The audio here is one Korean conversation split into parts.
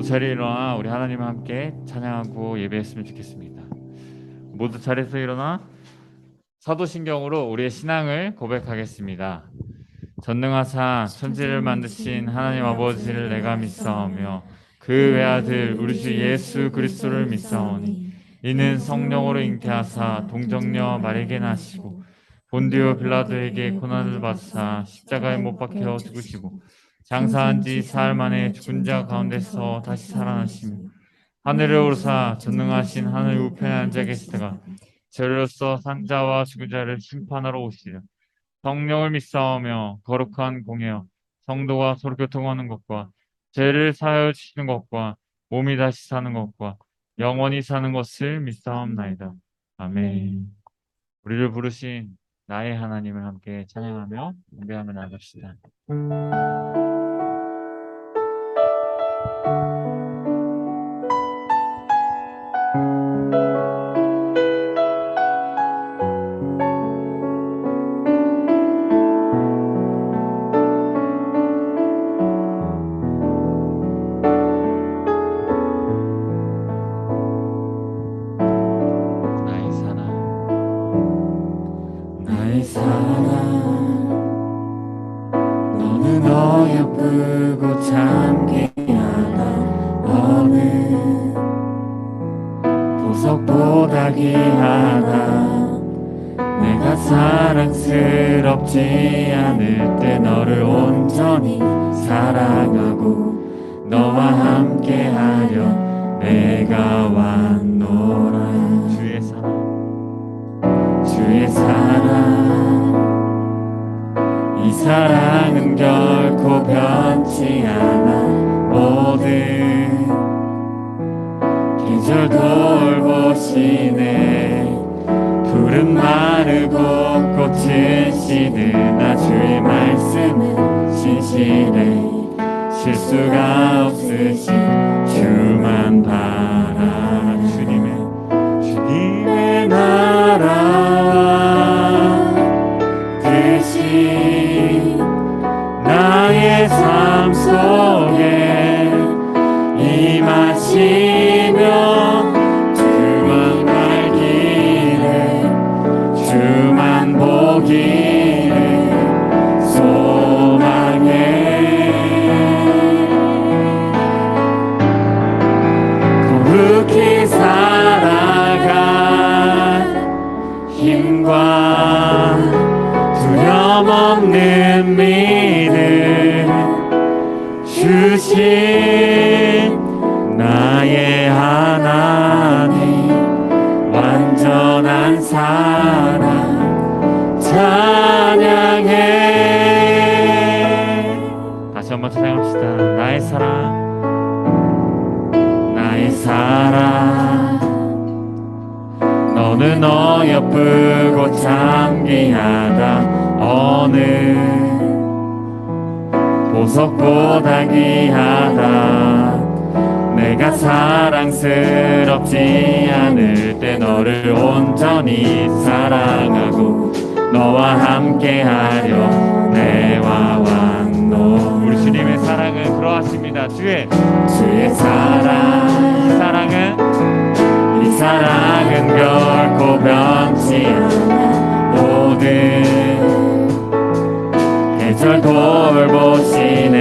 자리에 일어나 우리 하나님과 함께 찬양하고 예배했으면 좋겠습니다. 모두 자리에서 일어나 사도신경으로 우리의 신앙을 고백하겠습니다. 전능하사 천지를 만드신 하나님 아버지를 내가 믿사오며 그 외아들 우리 주 예수 그리스도를 믿사오니 이는 성령으로 잉태하사 동정녀 마리아에게 나시고 본디오 빌라도에게 고난을 받으사 십자가에 못 박혀 죽으시고 장사한 지 사흘 만에 죽은 자 가운데서 다시 살아나시며 하늘에 오르사 전능하신 하늘 우편에 앉아 계시다가 저리로서 산자와 죽은 자를 심판하러 오시리라. 성령을 믿사오며 거룩한 공예여 성도가 서로 교통하는 것과 죄를 사하여 주시는 것과 몸이 다시 사는 것과 영원히 사는 것을 믿사옵나이다. 아멘. 우리를 부르신 나의 하나님을 함께 찬양하며 예배하며 나갑시다. 너는 어여쁘고 참 귀하다. 어느 보석보다 귀하다. 내가 사랑스럽지 않을 때 너를 온전히 사랑하고 너와 함께하려 내가 왔노라. 주의 사랑 이 사랑은 결코 변치 않아. 모든 계절 돌보시네. 푸른 마르고 꽃은 시드나 주의 말씀은 신실해. 실수가 없으신 주만 바라. 주님의 나라와 뜻이 나의 삶 속에 임하시며 주만 알기를 주만 보기를 소망해. 거룩히 살아갈 힘과 두려움 없는 믿음 주신 나의 하나님. 완전한 사랑 찬양해. 다시 한번 찬양합시다. 나의 사랑 나의 사랑 너는 어여쁘고 참 귀하다. 어느 보석보다 귀하다. 내가 사랑스럽지 않을 때 너를 온전히 사랑하고 너와 함께하려 내와 왔노. 우리 주님의 사랑은 그러하십니다. 주의 사랑 이 사랑은 결코 변치 않아. 모든 계절 돌보시네.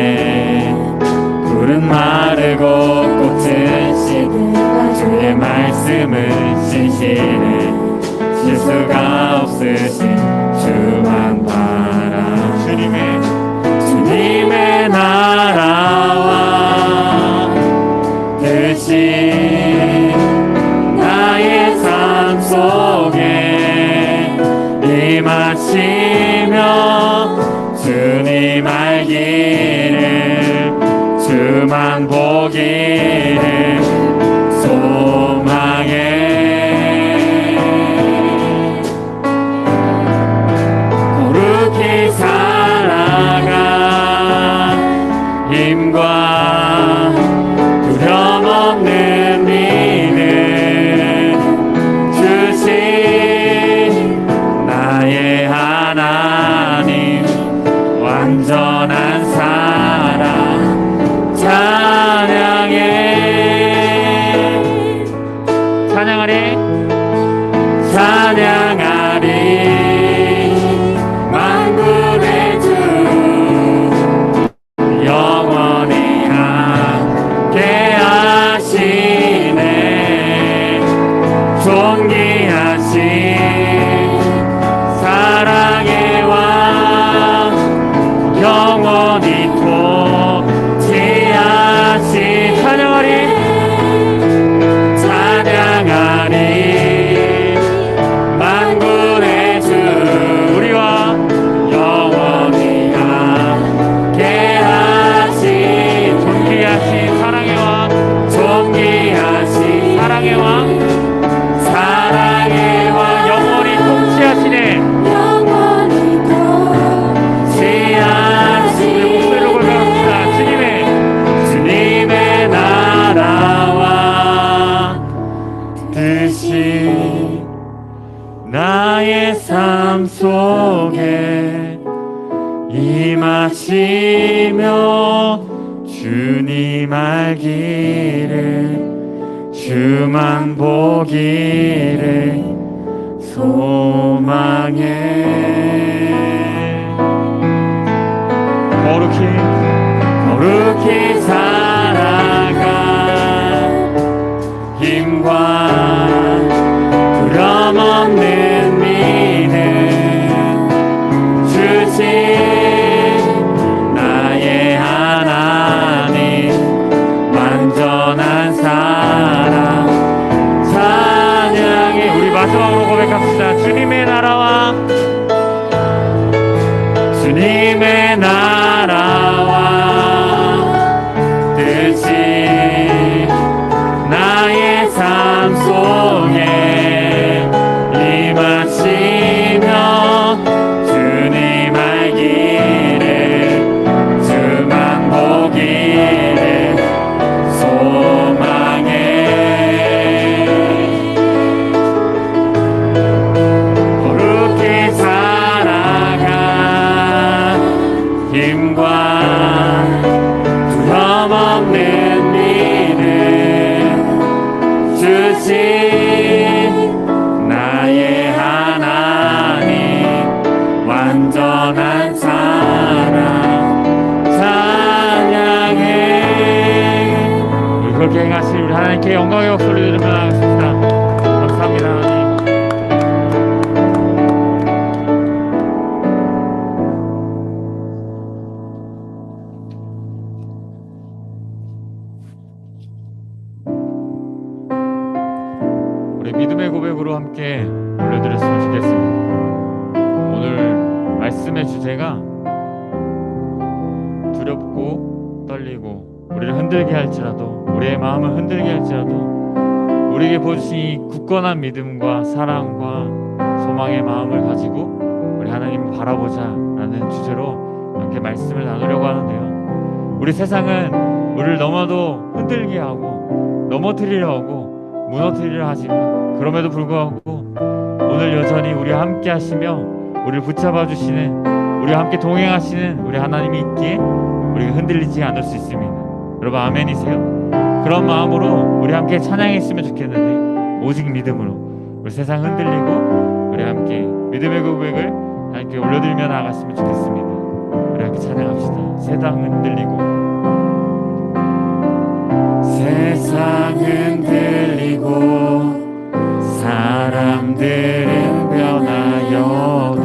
푸른 마르고 꽃은 시드나 주의 말씀은 신실해. 실수가 없으신 주만 바라. 주님의 나라와 뜻이 나의 삶 속에 임하시며 주님 알기를 주만 보기를 소망해. 거룩히 살아가 힘과 두려움 없는 믿음 주신 나의 하나님. 완전한 사랑 찬양해. 나의 삶 속에 임하시며 주님 알기를 주만 보기를 소망해. 거룩히 살아가 힘과 두려움 없는 믿음 주신 나의 하나님 완전한 사랑 찬양해. 우리 마지막으로 고백합시다. 주님의 나라와 뜻이 나의 삶 속에 임하시며 주님 알기를 주만 보기를 소망해. 거룩히 살아가 힘과 두려움 없는 믿음 주신 나의 하나님 완전한 사랑 찬양해. 우리 그렇게 행하실 우리 하나님께 영광의 목소리 들으며 나가겠습니다. 감사합니다 하나님. 우리 믿음의 고백으로 함께 올려드렸으면 좋겠습니다. 오늘 말씀의 주제가 두렵고 떨리고 우리를 흔들게 할지라도, 우리의 마음을 흔들게 할지라도 우리에게 보여주신 이 굳건한 믿음과 사랑과 소망의 마음을 가지고 우리 하나님을 바라보자 라는 주제로 함께 말씀을 나누려고 하는데요. 우리 세상은 우리를 너무나도 흔들게 하고 넘어뜨리려 하고 무너뜨리려 하지만 그럼에도 불구하고 오늘 여전히 우리와 함께 하시며 우리를 붙잡아 주시는, 우리와 함께 동행하시는 우리 하나님이 있기에 우리가 흔들리지 않을 수 있습니다. 여러분 아멘이세요? 그런 마음으로 우리 함께 찬양했으면 좋겠는데 오직 믿음으로 우리 세상 흔들리고 우리 함께 믿음의 고백을 함께 올려드리며 나아갔으면 좋겠습니다. 우리 함께 찬양합시다. 세상 흔들리고 세상 흔들리고 사람들은 변하여도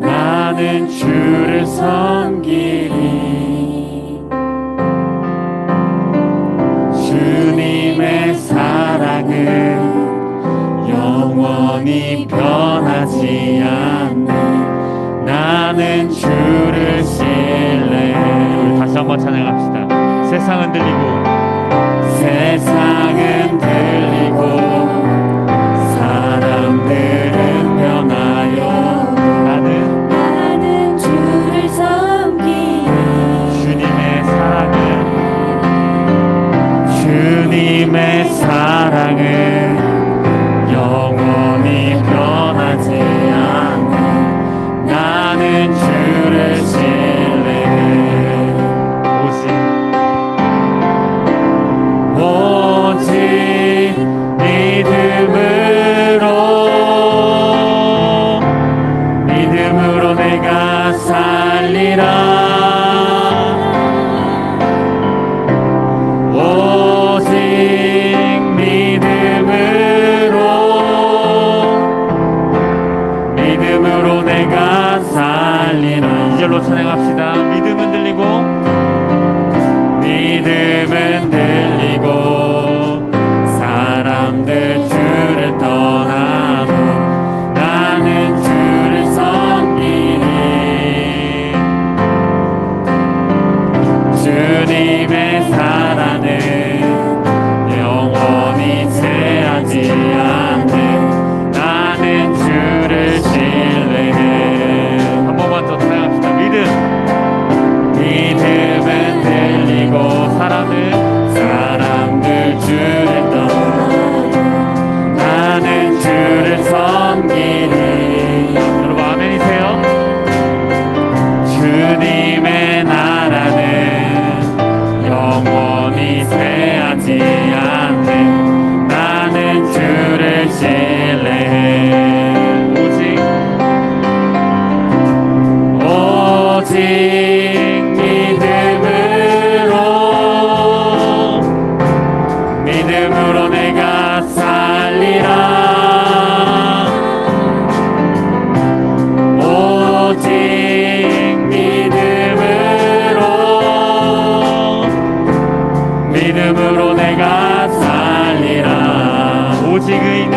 나는 주를 섬기리. 주님의 사랑은 영원히 변하지 않네. 나는 주를 신뢰. 우리 다시 한번 찬양합시다. 세상 흔들리고 세상은 들리고 사람들은 변하여 나는 주를 섬기리. 주님의 사랑은 영원히 변하지 않네. 나는 주를 신뢰해. 오직 믿음으로 내가 살리라. 오직 믿음으로 내가 살리라. 2절로 찬양합시다. 믿음은 들리고 사람들 주를 떠나도 나는 주를 섬기리. 주님의 사랑은 영원히 채하지 않네. 나는 주를 신뢰해. 한 번만 더 찬양합시다. 믿음은 들리고 사람들 주를 떠나 여러분 아멘이세요? 주님의 나라는 영원히 쇠하지 않네. 나는 주를 신뢰해. 오직 믿음으로 내가 살리라. 오직 믿음으로 내가 살리라. 오직 의인은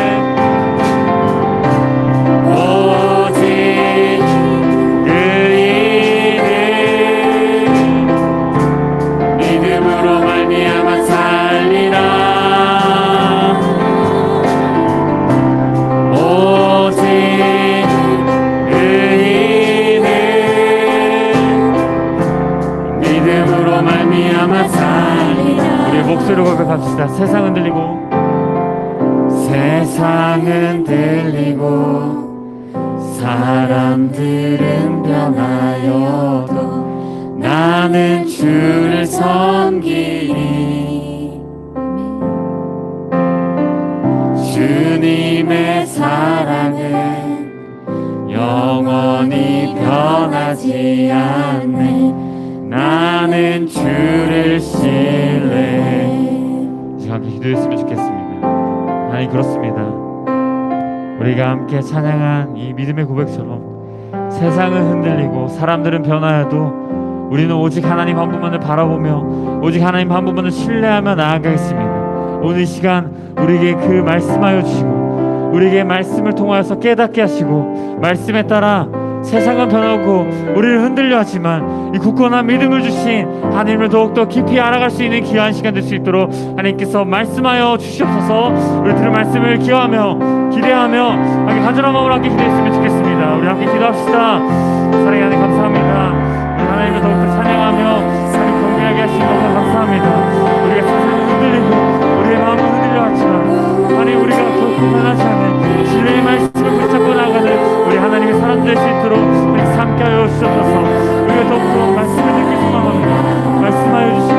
믿음으로 말미암아 살리라. 오직 의인은 믿음으로 말미암아 살리라. 우리 목소리로 고백합시다. 세상은 들리고 사람들은 변하여도 나는 주를 섬기니. 주님의 사랑은 영원히 변하지 않네. 나는 주를 신뢰해. 이제 함께 기도했으면 좋겠습니다. 하나님, 그렇습니다. 우리가 함께 찬양한 이 믿음의 고백처럼 세상은 흔들리고 사람들은 변화해도 우리는 오직 하나님 한 분만을 바라보며 오직 하나님 한 분만을 신뢰하며 나아가겠습니다. 오늘 이 시간 우리에게 그 말씀하여 주시고 우리에게 말씀을 통하여서 깨닫게 하시고 말씀에 따라 세상은 변하고 우리를 흔들려 하지만 이 굳건한 믿음을 주신 하나님을 더욱더 깊이 알아갈 수 있는 귀한 시간 될 수 있도록 하나님께서 말씀하여 주시옵소서. 우리 들은 말씀을 기대하며 함께 간절한 마음으로 함께 기도했으면 좋겠습니다. 우리 함께 기도합시다. 사랑의 하나님 감사합니다. 우리 하나님을 더욱더 찬양하며 하나님 경배하게 하신 것을 감사합니다. 우리가 세상을 흔들리고 우리의 마음을 흔들려 하지만 하나님 우리가 결코 변하지 않는 진리의 말씀을 붙잡고 나가는 우리 하나님의 사람 될 수 있도록 우리 함께 하여 주시옵소서. 우리가 더욱더 말씀을 듣기 소망합니다. 말씀하여 주시고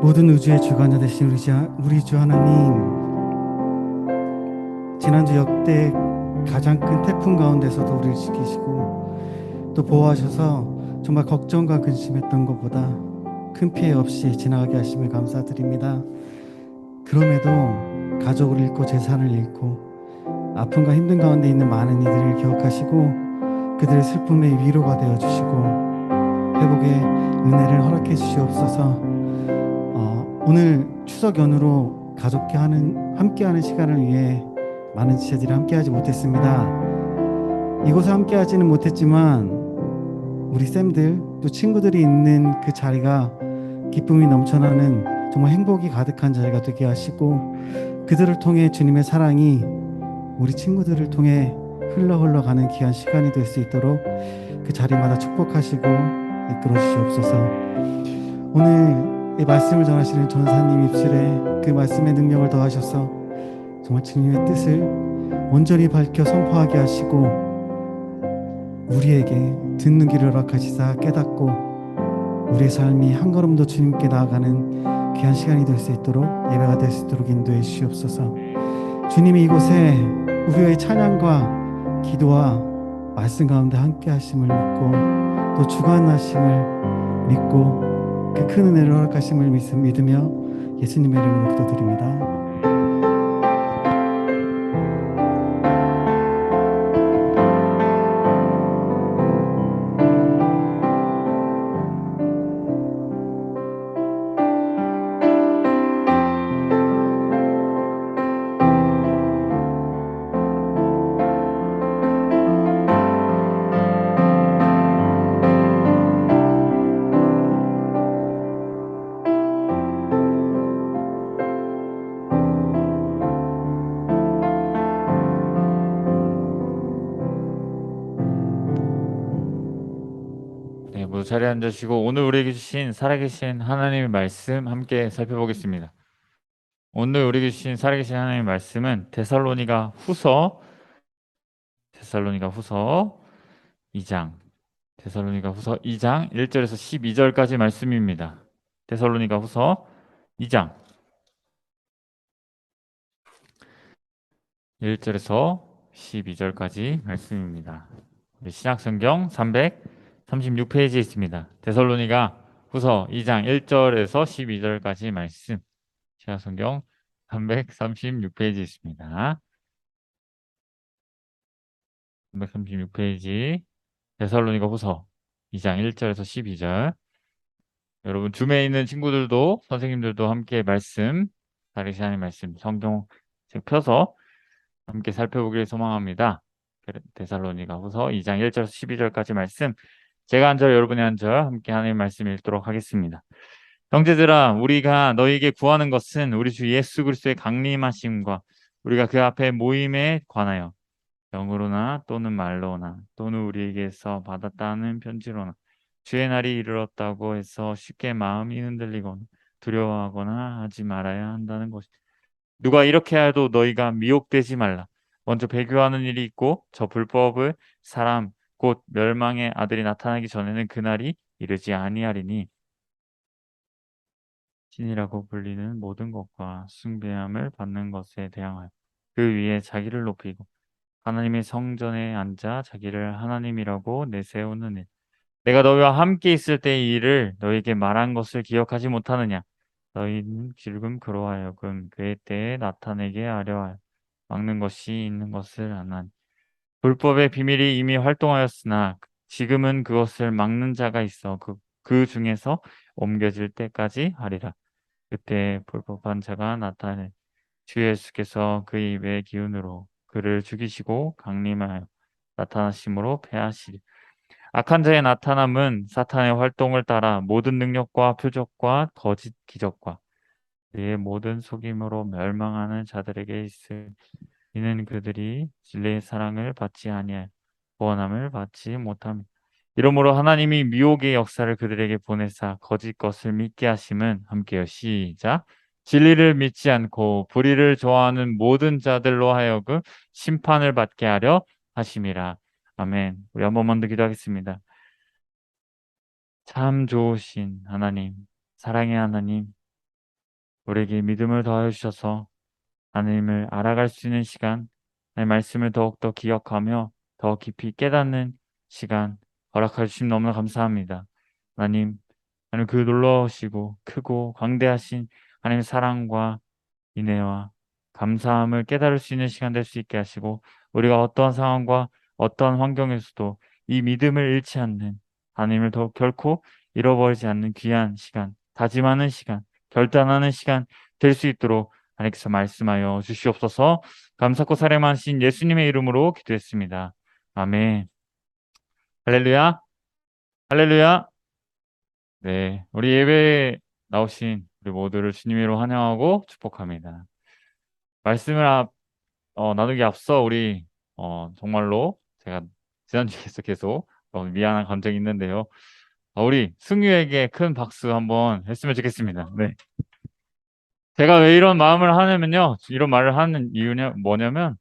모든 우주의 주관자 되신 우리 주 하나님, 지난주 역대 가장 큰 태풍 가운데서도 우리를 지키시고 또 보호하셔서 정말 걱정과 근심했던 것보다 큰 피해 없이 지나가게 하심을 감사드립니다. 그럼에도 가족을 잃고 재산을 잃고 아픔과 힘든 가운데 있는 많은 이들을 기억하시고 그들의 슬픔의 위로가 되어주시고 회복의 은혜를 허락해 주시옵소서. 오늘 추석 연휴로 가족과 함께하는 시간을 위해 많은 지체들이 함께하지 못했습니다. 이곳에 함께하지는 못했지만 우리 쌤들 또 친구들이 있는 그 자리가 기쁨이 넘쳐나는 정말 행복이 가득한 자리가 되게 하시고 그들을 통해 주님의 사랑이 우리 친구들을 통해 흘러가는 귀한 시간이 될 수 있도록 그 자리마다 축복하시고 이끌어 주시옵소서. 오늘 이 말씀을 전하시는 전사님 입술에 그 말씀의 능력을 더하셔서 정말 주님의 뜻을 온전히 밝혀 선포하게 하시고 우리에게 듣는 길을 허락하시사 깨닫고 우리의 삶이 한 걸음 더 주님께 나아가는 귀한 시간이 될 수 있도록 예배가 될 수 있도록 인도해 주시옵소서. 주님이 이곳에 우리의 찬양과 기도와 말씀 가운데 함께 하심을 믿고 또 주관하심을 믿고 그 큰 은혜를 허락하심을 믿으며 예수님의 이름으로 기도드립니다. 모두 자리에 앉으시고 오늘 우리에게 주신 살아계신 하나님의 말씀 함께 살펴보겠습니다. 오늘 우리에게 주신 살아계신 하나님의 말씀은 데살로니가 후서 2장 데살로니가 후서 2장 1절에서 12절까지 말씀입니다. 데살로니가 후서 2장 1절에서 12절까지 말씀입니다. 우리 신약성경 336페이지에 있습니다. 데살로니가 후서 2장 1절에서 12절까지 말씀. 신약성경 336페이지에 있습니다. 336페이지 데살로니가 후서 2장 1절에서 12절. 여러분 줌에 있는 친구들도 선생님들도 함께 말씀, 다리 시간의 말씀, 성경 책 펴서 함께 살펴보길 소망합니다. 데살로니가 후서 2장 1절에서 12절까지 말씀, 제가 한 절, 여러분이 한 절 함께 하나님의 말씀 읽도록 하겠습니다. 형제들아, 우리가 너희에게 구하는 것은 우리 주 예수 그리스도의 강림하심과 우리가 그 앞에 모임에 관하여 영으로나 또는 말로나 또는 우리에게서 받았다는 편지로나 주의 날이 이르렀다고 해서 쉽게 마음이 흔들리거나 두려워하거나 하지 말아야 한다는 것이다. 누가 이렇게 해도 너희가 미혹되지 말라. 먼저 배교하는 일이 있고 저 불법의 사람 곧 멸망의 아들이 나타나기 전에는 그날이 이르지 아니하리니 신이라고 불리는 모든 것과 숭배함을 받는 것에 대항하여 그 위에 자기를 높이고 하나님의 성전에 앉아 자기를 하나님이라고 내세우는 일. 내가 너희와 함께 있을 때의 일을 너희에게 말한 것을 기억하지 못하느냐? 너희는 지금 그러하여금 그의 때에 나타내게 하려 하여 막는 것이 있는 것을 아나니 불법의 비밀이 이미 활동하였으나 지금은 그것을 막는 자가 있어 그 중에서 옮겨질 때까지 하리라. 그때 불법한 자가 나타내 주 예수께서 그 입의 기운으로 그를 죽이시고 강림하여 나타나심으로 패하시리. 악한 자의 나타남은 사탄의 활동을 따라 모든 능력과 표적과 거짓 기적과 그의 모든 속임으로 멸망하는 자들에게 있을. 이는 그들이 진리의 사랑을 받지 아니하여 구원함을 받지 못함이다. 이러므로 하나님이 미혹의 역사를 그들에게 보내사 거짓 것을 믿게 하심은 함께요. 시작. 진리를 믿지 않고 불의를 좋아하는 모든 자들로 하여금 심판을 받게 하려 하심이라. 아멘. 우리 한 번만 더 기도하겠습니다. 참 좋으신 하나님, 사랑의 하나님, 우리에게 믿음을 더하여 주셔서 하나님을 알아갈 수 있는 시간, 하나님의 말씀을 더욱더 기억하며 더 깊이 깨닫는 시간 허락해 주심 너무나 감사합니다. 하나님, 하나님 그 놀라우시고 크고 광대하신 하나님의 사랑과 인애와 감사함을 깨달을 수 있는 시간 될 수 있게 하시고 우리가 어떠한 상황과 어떠한 환경에서도 이 믿음을 잃지 않는 하나님을 더 결코 잃어버리지 않는 귀한 시간, 다짐하는 시간, 결단하는 시간 될 수 있도록 하나님께서 말씀하여 주시옵소서. 감사코 사랑하신 예수님의 이름으로 기도했습니다. 아멘. 할렐루야. 할렐루야. 네, 우리 예배에 나오신 우리 모두를 주님으로 환영하고 축복합니다. 말씀을 나누기 앞서 우리 정말로 제가 지난주에서 계속 미안한 감정이 있는데요. 우리 승유에게 큰 박수 한번 했으면 좋겠습니다. 네. 제가 왜 이런 마음을 하냐면요. 이런 말을 하는 이유는 뭐냐면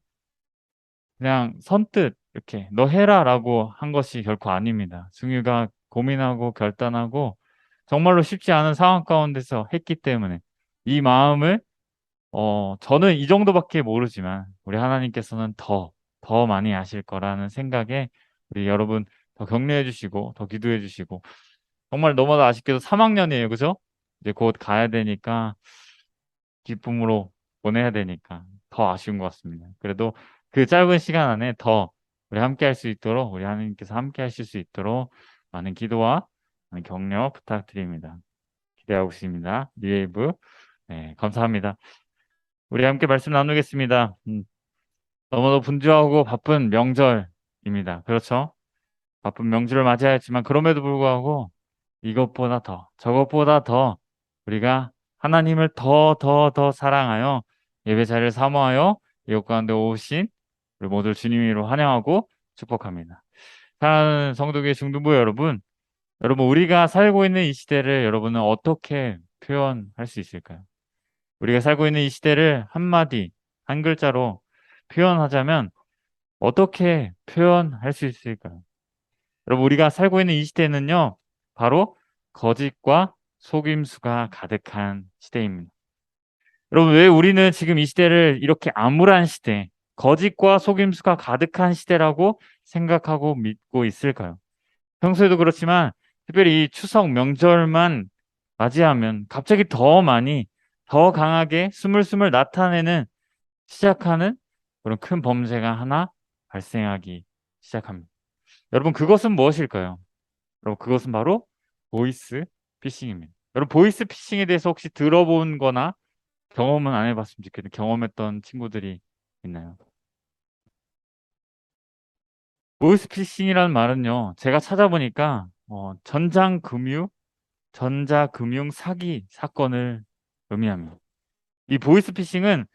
그냥 선뜻 이렇게 너 해라라고 한 것이 결코 아닙니다. 승유가 고민하고 결단하고 정말로 쉽지 않은 상황 가운데서 했기 때문에 이 마음을 저는 이 정도밖에 모르지만 우리 하나님께서는 더 많이 아실 거라는 생각에 우리 여러분 더 격려해 주시고 더 기도해 주시고 정말 너무나 아쉽게도 3학년이에요. 그죠? 이제 곧 가야 되니까 기쁨으로 보내야 되니까 더 아쉬운 것 같습니다. 그래도 그 짧은 시간 안에 더 우리 함께 할 수 있도록 우리 하나님께서 함께 하실 수 있도록 많은 기도와 많은 격려 부탁드립니다. 기대하고 있습니다. 리에이브. 네, 감사합니다. 우리 함께 말씀 나누겠습니다. 너무도 분주하고 바쁜 명절입니다. 그렇죠? 바쁜 명절을 맞이하였지만 그럼에도 불구하고 이것보다 더, 저것보다 더 우리가 하나님을 더 사랑하여 예배 자리를 사모하여 이곳 가운데 오신 우리 모두 주님으로 환영하고 축복합니다. 사랑하는 성도교회 중등부 여러분, 여러분, 우리가 살고 있는 이 시대를 여러분은 어떻게 표현할 수 있을까요? 우리가 살고 있는 이 시대를 한마디, 한 글자로 표현하자면 어떻게 표현할 수 있을까요? 여러분, 우리가 살고 있는 이 시대는요, 바로 거짓과 속임수가 가득한 시대입니다. 여러분, 왜 우리는 지금 이 시대를 이렇게 암울한 시대, 거짓과 속임수가 가득한 시대라고 생각하고 믿고 있을까요? 평소에도 그렇지만 특별히 이 추석 명절만 맞이하면 갑자기 더 많이, 더 강하게 스물스물 나타내는 시작하는 그런 큰 범죄가 하나 발생하기 시작합니다. 여러분, 그것은 무엇일까요? 여러분, 그것은 바로 보이스 피싱입니다. 여러분, 보이스 피싱에 대해서 혹시 들어본 거나 경험은 안 해봤으면 좋겠는데 경험했던 친구들이 있나요? 보이스피싱이라는 말은요, 제가 찾아보니까 전자금융 사기 사건을 의미합니다. 이 보이스피싱은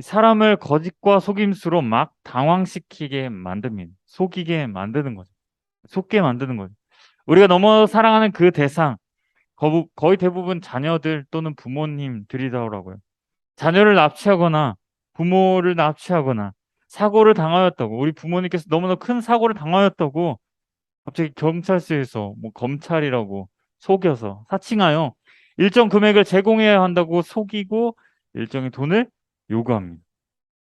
사람을 거짓과 속임수로 막 당황시키게 만듭니다. 속이게 만드는 거죠. 속게 만드는 거죠. 우리가 너무 사랑하는 그 대상, 거의 대부분 자녀들 또는 부모님들이더라고요. 자녀를 납치하거나 부모를 납치하거나 사고를 당하였다고, 우리 부모님께서 너무나 큰 사고를 당하였다고 갑자기 경찰서에서 뭐 검찰이라고 속여서 사칭하여 일정 금액을 제공해야 한다고 속이고 일정의 돈을 요구합니다.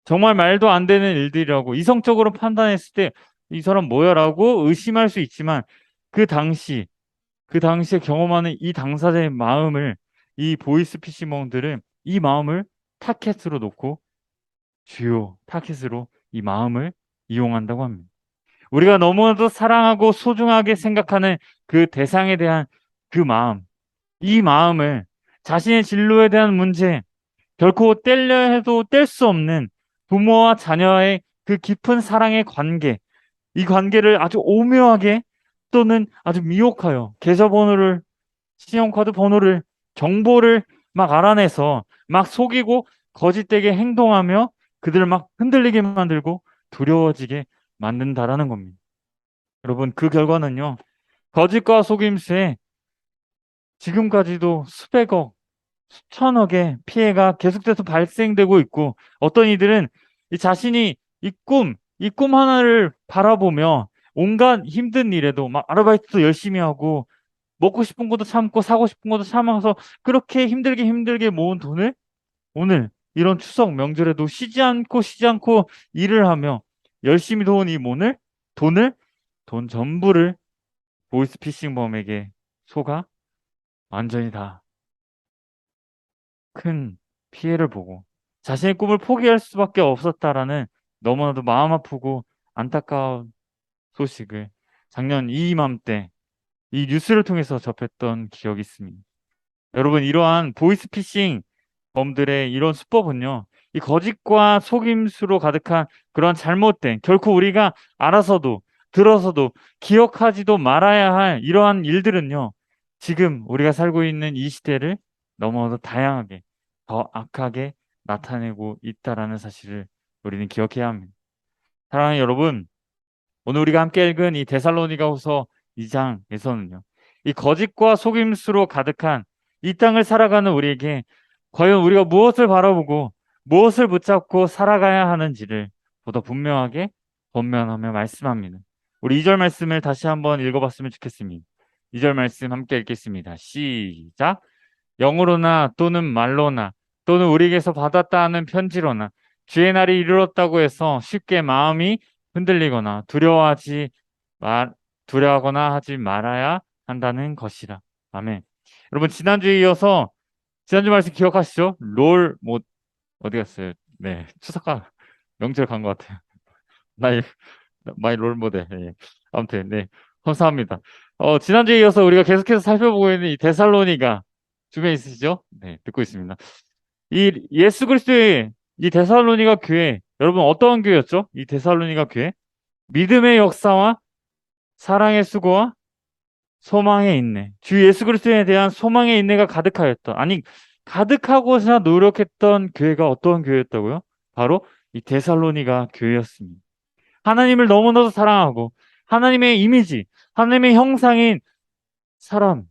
정말 말도 안 되는 일들이라고 이성적으로 판단했을 때 이 사람 뭐야라고 의심할 수 있지만 그 당시 그 당시에 경험하는 이 당사자의 마음을, 이 보이스피싱범들은 이 마음을 타켓으로 놓고 주요 타켓으로 이 마음을 이용한다고 합니다. 우리가 너무나도 사랑하고 소중하게 생각하는 그 대상에 대한 그 마음, 이 마음을 자신의 진로에 대한 문제, 결코 떼려 해도 뗄 수 없는 부모와 자녀의 그 깊은 사랑의 관계, 이 관계를 아주 오묘하게 또는 아주 미혹하여 계좌번호를, 신용카드 번호를, 정보를 막 알아내서 막 속이고 거짓되게 행동하며 그들을 막 흔들리게 만들고 두려워지게 만든다라는 겁니다. 여러분, 그 결과는요, 거짓과 속임수에 지금까지도 수백억, 수천억의 피해가 계속돼서 발생되고 있고, 어떤 이들은 이 자신이 이 꿈 하나를 바라보며 온갖 힘든 일에도 막 아르바이트도 열심히 하고 먹고 싶은 것도 참고 사고 싶은 것도 참아서 그렇게 힘들게 모은 돈을 오늘 이런 추석 명절에도 쉬지 않고 일을 하며 열심히 모은 이 돈을 돈 전부를 보이스피싱범에게 속아 완전히 다 큰 피해를 보고 자신의 꿈을 포기할 수밖에 없었다라는 너무나도 마음 아프고 안타까운 소식을 작년 이맘때 이 뉴스를 통해서 접했던 기억이 있습니다. 여러분, 이러한 보이스피싱 범들의 이런 수법은요, 이 거짓과 속임수로 가득한 그런 잘못된, 결코 우리가 알아서도 들어서도 기억하지도 말아야 할 이러한 일들은요, 지금 우리가 살고 있는 이 시대를 너무나도 다양하게 더 악하게 나타내고 있다라는 사실을 우리는 기억해야 합니다. 사랑하는 여러분, 오늘 우리가 함께 읽은 이 데살로니가후서 2장에서는요, 이 거짓과 속임수로 가득한 이 땅을 살아가는 우리에게 과연 우리가 무엇을 바라보고 무엇을 붙잡고 살아가야 하는지를 보다 분명하게 권면하며 말씀합니다. 우리 2절 말씀을 다시 한번 읽어봤으면 좋겠습니다. 2절 말씀 함께 읽겠습니다. 시작. 영으로나 또는 말로나 또는 우리에게서 받았다 하는 편지로나 주의 날이 이르렀다고 해서 쉽게 마음이 흔들리거나 두려워하거나 하지 말아야 한다는 것이라. 아멘. 여러분, 지난주에 이어서 지난주 말씀 기억하시죠? 어디 갔어요? 네, 추석가 명절 간 것 같아요. 나의 마이 롤 모델. 예. 아무튼 네, 감사합니다. 지난주에 이어서 우리가 계속해서 살펴보고 있는 이 데살로니가 주변에 있으시죠? 네, 듣고 있습니다. 이 예수 그리스도의 이 데살로니가 교회, 여러분 어떠한 교회였죠? 이 데살로니가 교회, 믿음의 역사와 사랑의 수고와 소망의 인내, 주 예수 그리스도에 대한 소망의 인내가 가득하였던, 아니 가득하고자 노력했던 교회가 어떠한 교회였다고요? 바로 이 데살로니가 교회였습니다. 하나님을 너무나도 사랑하고 하나님의 이미지, 하나님의 형상인 사람,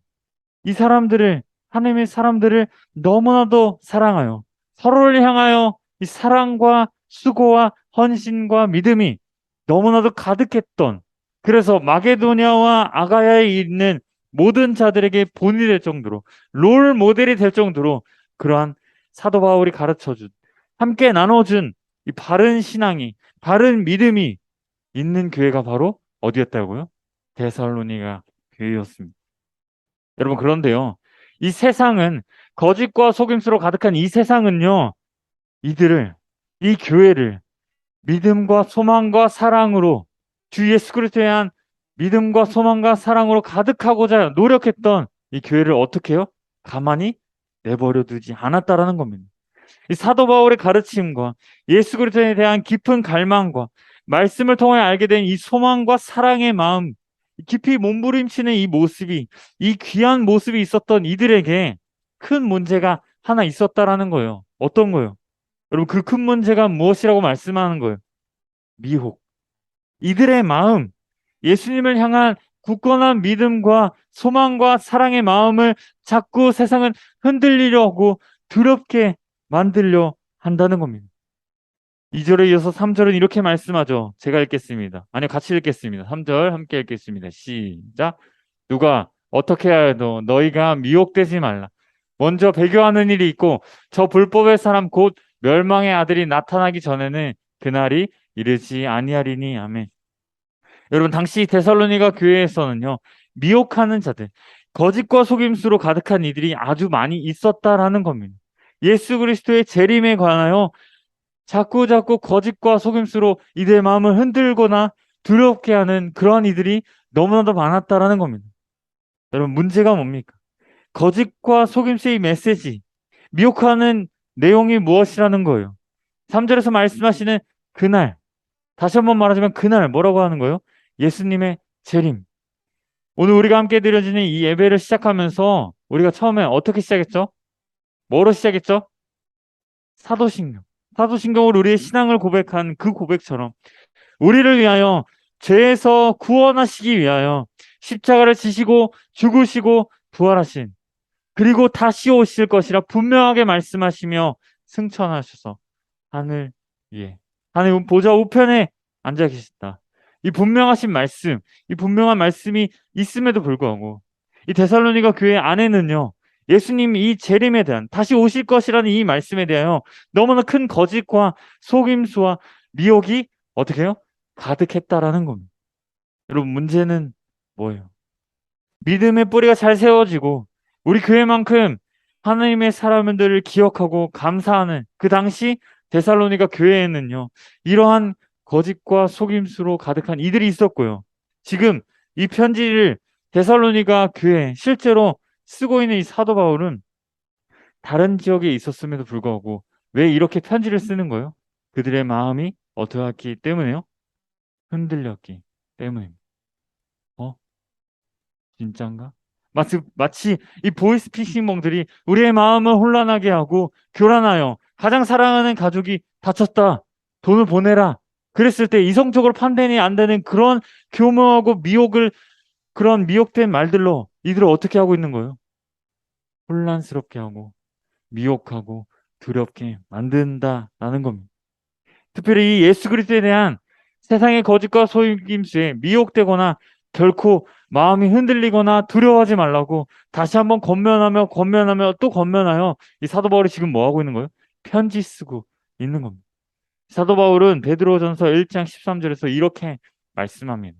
이 사람들을, 하나님의 사람들을 너무나도 사랑하여 서로를 향하여 이 사랑과 수고와 헌신과 믿음이 너무나도 가득했던, 그래서 마게도냐와 아가야에 있는 모든 자들에게 본이 될 정도로, 롤 모델이 될 정도로 그러한 사도 바울이 가르쳐준, 함께 나눠준 이 바른 신앙이, 바른 믿음이 있는 교회가 바로 어디였다고요? 데살로니가 교회였습니다. 여러분, 그런데요, 이 세상은, 거짓과 속임수로 가득한 이 세상은요, 이들을, 이 교회를 믿음과 소망과 사랑으로, 주 예수 그리스도에 대한 믿음과 소망과 사랑으로 가득하고자 노력했던 이 교회를 어떻게 해요? 가만히 내버려 두지 않았다라는 겁니다. 이 사도 바울의 가르침과 예수 그리스도에 대한 깊은 갈망과 말씀을 통해 알게 된 이 소망과 사랑의 마음, 깊이 몸부림치는 이 모습이, 이 귀한 모습이 있었던 이들에게 큰 문제가 하나 있었다라는 거예요. 어떤 거예요? 여러분, 그 큰 문제가 무엇이라고 말씀하는 거예요? 미혹. 이들의 마음, 예수님을 향한 굳건한 믿음과 소망과 사랑의 마음을 자꾸 세상은 흔들리려고 두렵게 만들려 한다는 겁니다. 2절에 이어서 3절은 이렇게 말씀하죠. 제가 읽겠습니다. 아니요, 같이 읽겠습니다. 3절 함께 읽겠습니다. 시작. 누가 어떻게 하여도 너희가 미혹되지 말라. 먼저 배교하는 일이 있고 저 불법의 사람 곧 멸망의 아들이 나타나기 전에는 그날이 이르지 아니하리니. 아멘. 여러분, 당시 데살로니가 교회에서는요, 미혹하는 자들, 거짓과 속임수로 가득한 이들이 아주 많이 있었다라는 겁니다. 예수 그리스도의 재림에 관하여 자꾸 거짓과 속임수로 이들의 마음을 흔들거나 두렵게 하는 그러한 이들이 너무나도 많았다라는 겁니다. 여러분, 문제가 뭡니까? 거짓과 속임수의 메시지, 미혹하는 내용이 무엇이라는 거예요? 3절에서 말씀하시는 그날, 다시 한번 말하자면 그날 뭐라고 하는 거예요? 예수님의 재림. 오늘 우리가 함께 드려지는 이 예배를 시작하면서 우리가 처음에 어떻게 시작했죠? 뭐로 시작했죠? 사도신경. 사도신경으로 우리의 신앙을 고백한 그 고백처럼 우리를 위하여, 죄에서 구원하시기 위하여 십자가를 지시고 죽으시고 부활하신, 그리고 다시 오실 것이라 분명하게 말씀하시며 승천하셔서 하늘 위에, 하늘 보좌 우편에 앉아 계셨다. 이 분명하신 말씀, 이 분명한 말씀이 있음에도 불구하고 이 데살로니가 교회 안에는요, 예수님 이 재림에 대한, 다시 오실 것이라는 이 말씀에 대하여 너무나 큰 거짓과 속임수와 미혹이 어떻게 해요? 가득했다라는 겁니다. 여러분, 문제는 뭐예요? 믿음의 뿌리가 잘 세워지고 우리 교회만큼 하나님의 사람들을 기억하고 감사하는 그 당시 데살로니가 교회에는요, 이러한 거짓과 속임수로 가득한 이들이 있었고요. 지금 이 편지를 데살로니가 교회 실제로 쓰고 있는 이 사도 바울은 다른 지역에 있었음에도 불구하고 왜 이렇게 편지를 쓰는 거예요? 그들의 마음이 어떠했기 때문에요? 흔들렸기 때문입니다. 진짠가? 마치 이 보이스피싱범들이 우리의 마음을 혼란하게 하고 교란하여 가장 사랑하는 가족이 다쳤다, 돈을 보내라, 그랬을 때 이성적으로 판단이 안 되는 그런 교묘하고 그런 미혹된 말들로 이들을 어떻게 하고 있는 거예요? 혼란스럽게 하고 미혹하고 두렵게 만든다라는 겁니다. 특별히 이 예수 그리스도에 대한 세상의 거짓과 속임수에 미혹되거나 결코 마음이 흔들리거나 두려워하지 말라고 다시 한번 권면하며 또 권면하여 이 사도 바울이 지금 뭐 하고 있는 거예요? 편지 쓰고 있는 겁니다. 사도 바울은 베드로전서 1장 13절에서 이렇게 말씀합니다.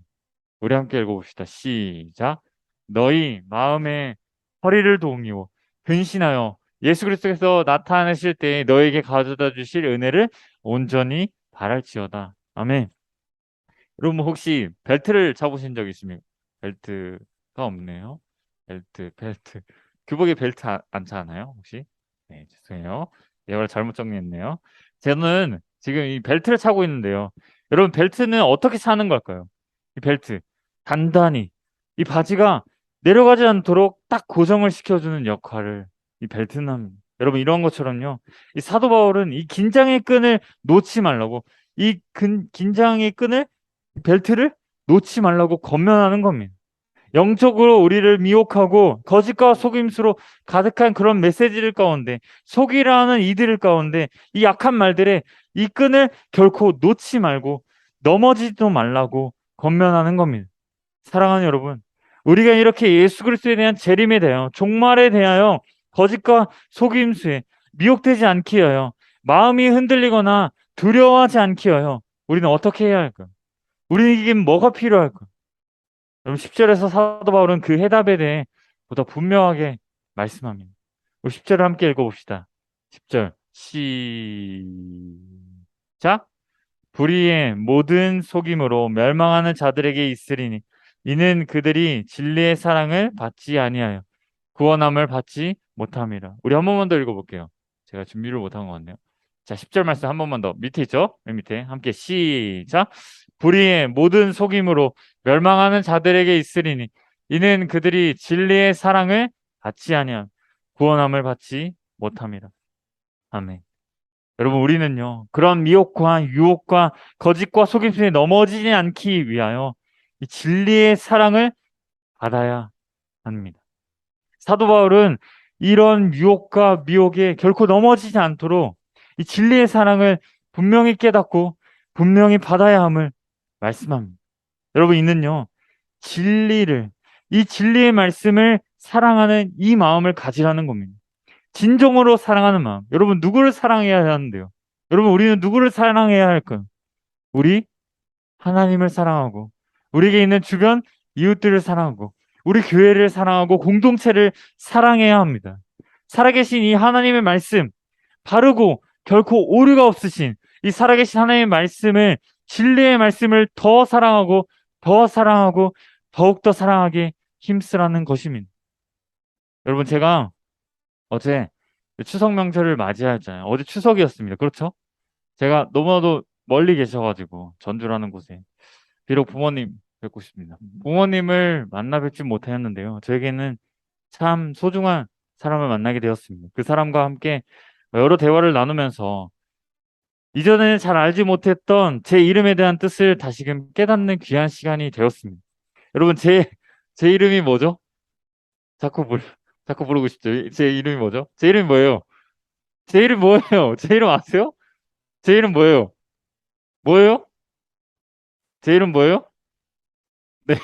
우리 함께 읽어봅시다. 시작. 너희 마음에 허리를 동이고 근신하여 예수 그리스도께서 나타나실 때 너에게 가져다 주실 은혜를 온전히 바랄지어다. 아멘. 여러분, 혹시 벨트를 차보신 적 있습니까? 벨트가 없네요. 벨트. 교복에 벨트 안 차나요? 혹시? 네, 죄송해요. 이걸 잘못 정리했네요. 저는 지금 이 벨트를 차고 있는데요. 여러분, 벨트는 어떻게 차는 걸까요? 이 벨트. 단단히. 이 바지가 내려가지 않도록 딱 고정을 시켜주는 역할을 이 벨트는 합니다. 여러분, 이런 것처럼요, 이 사도 바울은 이 긴장의 끈을 놓지 말라고, 긴장의 끈을, 벨트를 놓지 말라고 권면하는 겁니다. 영적으로 우리를 미혹하고 거짓과 속임수로 가득한 그런 메시지를 가운데, 속이라는 이들 가운데 이 약한 말들에 이 끈을 결코 놓지 말고 넘어지지도 말라고 권면하는 겁니다. 사랑하는 여러분, 우리가 이렇게 예수 그리스도에 대한 재림에 대하여, 종말에 대하여 거짓과 속임수에 미혹되지 않기 위하여, 마음이 흔들리거나 두려워하지 않기 위하여 우리는 어떻게 해야 할까요? 우리에게 뭐가 필요할까요? 여러분, 10절에서 사도 바울은 그 해답에 대해 보다 분명하게 말씀합니다. 우리 10절을 함께 읽어봅시다. 10절 시작. 불의의 모든 속임으로 멸망하는 자들에게 있으리니 이는 그들이 진리의 사랑을 받지 아니하여 구원함을 받지 못함이라. 우리 한 번만 더 읽어볼게요. 제가 준비를 못한 것 같네요. 자, 10절 말씀 한 번만 더. 밑에 있죠? 맨 밑에. 함께 시작. 불의의 모든 속임으로 멸망하는 자들에게 있으리니 이는 그들이 진리의 사랑을 받지 아니하여 구원함을 받지 못함이라. 아멘. 여러분, 우리는요, 그런 미혹과 유혹과 거짓과 속임수에 넘어지지 않기 위하여 이 진리의 사랑을 받아야 합니다. 사도 바울은 이런 유혹과 미혹에 결코 넘어지지 않도록 이 진리의 사랑을 분명히 깨닫고 분명히 받아야 함을 말씀합니다. 여러분, 이는요, 이 진리의 말씀을 사랑하는 이 마음을 가지라는 겁니다. 진정으로 사랑하는 마음. 여러분, 누구를 사랑해야 하는데요? 여러분, 우리는 누구를 사랑해야 할까요? 우리 하나님을 사랑하고, 우리에게 있는 주변 이웃들을 사랑하고, 우리 교회를 사랑하고, 공동체를 사랑해야 합니다. 살아계신 이 하나님의 말씀, 바르고 결코 오류가 없으신 이 살아계신 하나님의 말씀을, 진리의 말씀을 더 사랑하고, 더 사랑하고, 더욱더 사랑하게 힘쓰라는 것입니다. 여러분, 제가 어제 추석 명절을 맞이하잖아요. 어제 추석이었습니다. 그렇죠? 제가 너무나도 멀리 계셔가지고 전주라는 곳에 비록 부모님 뵙고 싶습니다. 부모님을 만나 뵙지 못했는데요. 저에게는 참 소중한 사람을 만나게 되었습니다. 그 사람과 함께 여러 대화를 나누면서 이전에는 잘 알지 못했던 제 이름에 대한 뜻을 다시금 깨닫는 귀한 시간이 되었습니다. 여러분, 제 이름이 뭐죠? 자꾸 부르, 자꾸 부르고 싶죠. 제 이름이 뭐죠? 제 이름이 뭐예요? 제 이름 뭐예요? 제 이름 아세요? 제 이름 뭐예요? 뭐예요? 제 이름 뭐예요? 네,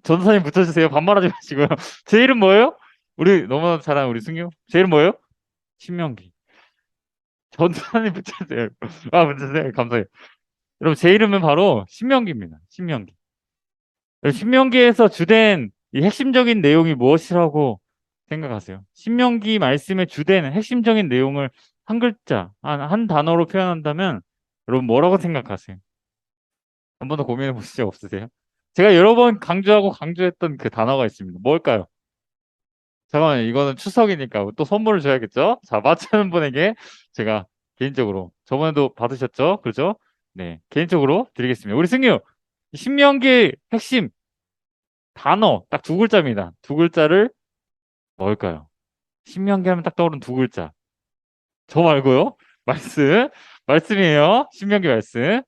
전도사님 붙여주세요. 반말하지 마시고요. 제 이름 뭐예요? 우리 너무 잘하는 우리 승유. 제 이름 뭐예요? 신명기. 전도사님 붙여주세요. 아, 붙여주세요. 감사해요. 여러분, 제 이름은 바로 신명기입니다. 신명기. 신명기에서 주된 이 핵심적인 내용이 무엇이라고 생각하세요? 신명기 말씀의 주된 핵심적인 내용을 한 글자, 한 단어로 표현한다면 여러분 뭐라고 생각하세요? 한 번도 고민해 보신 적 없으세요? 제가 여러 번 강조하고 강조했던 그 단어가 있습니다. 뭘까요? 잠깐만요. 이거는 추석이니까 또 선물을 줘야겠죠? 자, 맞추는 분에게 제가 개인적으로 저번에도 받으셨죠? 그렇죠? 네, 개인적으로 드리겠습니다. 우리 승유, 신명기 핵심 단어 딱 두 글자입니다. 두 글자를 뭘까요? 신명기 하면 딱 떠오르는 두 글자. 저 말고요. 말씀이에요. 신명기 말씀.